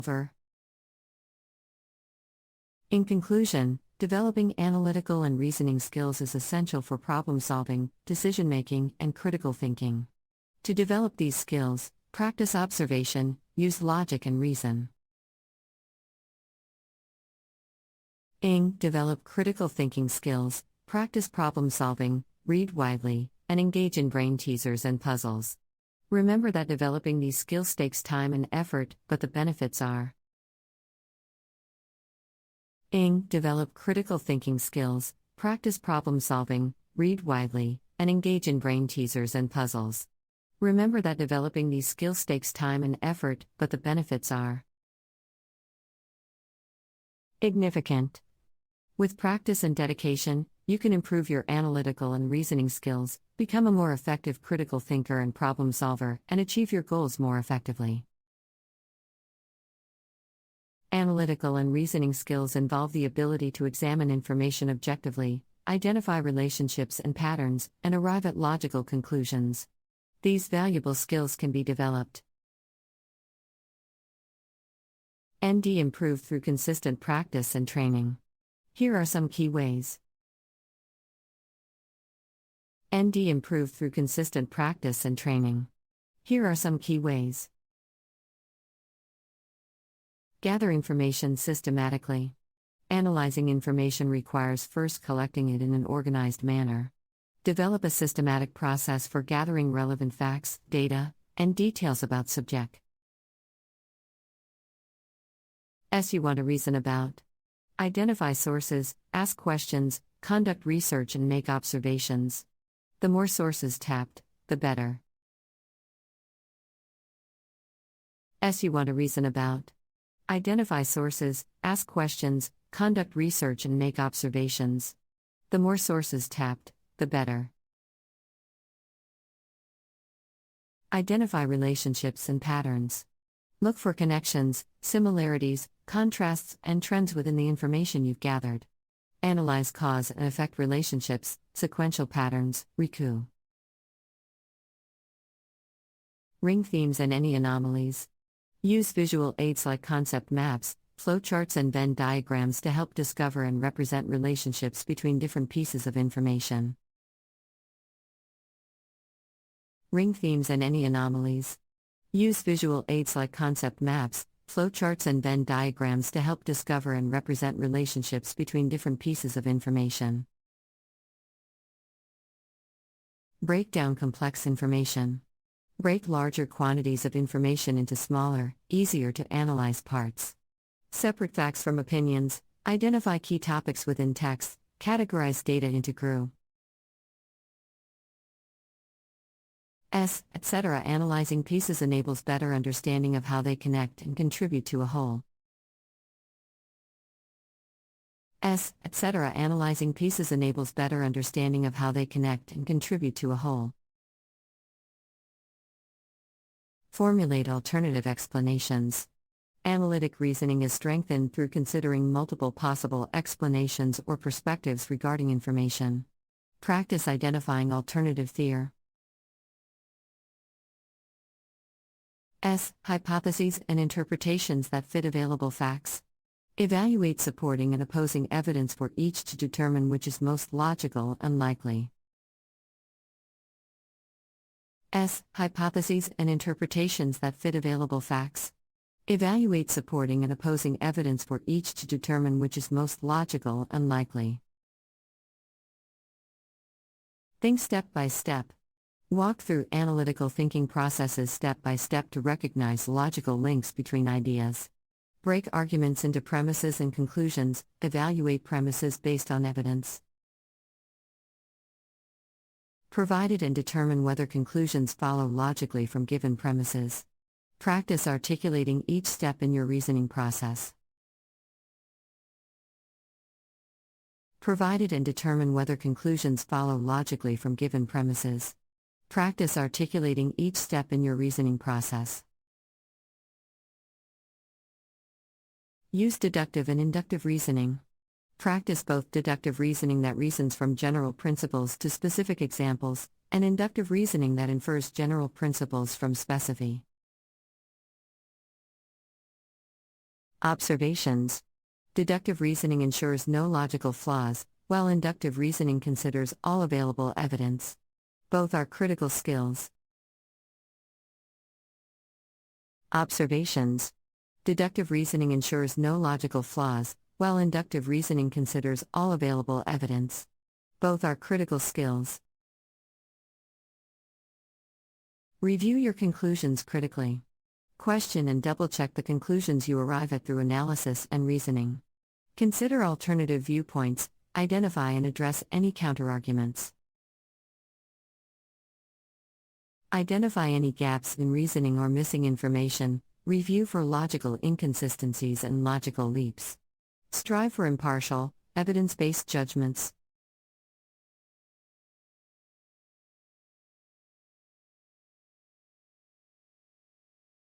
Over. In conclusion, developing analytical and reasoning skills is essential for problem solving, decision making, and critical thinking. To develop these skills, practice observation, use logic, and reason. Develop critical thinking skills, practice problem solving, read widely, and engage in brain teasers and puzzles. Remember that developing these skills takes time and effort, but the benefits are: develop critical thinking skills, practice problem solving, read widely, and engage in brain teasers and puzzles. Remember that developing these skills takes time and effort, but the benefits are significant. With practice and dedication, you can improve your analytical and reasoning skills, become a more effective critical thinker and problem solver, and achieve your goals more effectively. Analytical and reasoning skills involve the ability to examine information objectively, identify relationships and patterns, and arrive at logical conclusions. These valuable skills can be developed and improved through consistent practice and training. Here are some key ways. Improved through consistent practice and training. Here are some key ways. Gather information systematically. Analyzing information requires first collecting it in an organized manner. Develop a systematic process for gathering relevant facts, data, and details about subject. You want to reason about. Identify sources, ask questions, conduct research, and make observations. The more sources tapped, the better. You want to reason about. Identify sources, ask questions, conduct research, and make observations. The more sources tapped, the better. Identify relationships and patterns. Look for connections, similarities, contrasts, and trends within the information you've gathered. Analyze cause and effect relationships, sequential patterns, Riku. Ring themes and any anomalies. Use visual aids like concept maps, flowcharts, and Venn diagrams to help discover and represent relationships between different pieces of information. Ring themes and any anomalies. Use visual aids like concept maps, flowcharts, and Venn diagrams to help discover and represent relationships between different pieces of information. Break down complex information. Break larger quantities of information into smaller, easier to analyze parts. Separate facts from opinions, identify key topics within text, categorize data into GRU. Etc. Analyzing pieces enables better understanding of how they connect and contribute to a whole. Etc. Analyzing pieces enables better understanding of how they connect and contribute to a whole. Formulate alternative explanations. Analytic reasoning is strengthened through considering multiple possible explanations or perspectives regarding information. Practice identifying alternative theory. Hypotheses and interpretations that fit available facts. Evaluate supporting and opposing evidence for each to determine which is most logical and likely. Hypotheses and interpretations that fit available facts. Evaluate supporting and opposing evidence for each to determine which is most logical and likely. Think step by step. Walk through analytical thinking processes step by step to recognize logical links between ideas. Break arguments into premises and conclusions, evaluate premises based on evidence. Provide it and determine whether conclusions follow logically from given premises. Practice articulating each step in your reasoning process. Provide it and determine whether conclusions follow logically from given premises. Practice articulating each step in your reasoning process. Use deductive and inductive reasoning. Practice both deductive reasoning that reasons from general principles to specific examples, and inductive reasoning that infers general principles from specificity. Observations. Deductive reasoning ensures no logical flaws, while inductive reasoning considers all available evidence. Both are critical skills. Observations. Deductive reasoning ensures no logical flaws, while inductive reasoning considers all available evidence. Both are critical skills. Review your conclusions critically. Question and double-check the conclusions you arrive at through analysis and reasoning. Consider alternative viewpoints, identify and address any counterarguments. Identify any gaps in reasoning or missing information, review for logical inconsistencies and logical leaps. Strive for impartial, evidence-based judgments.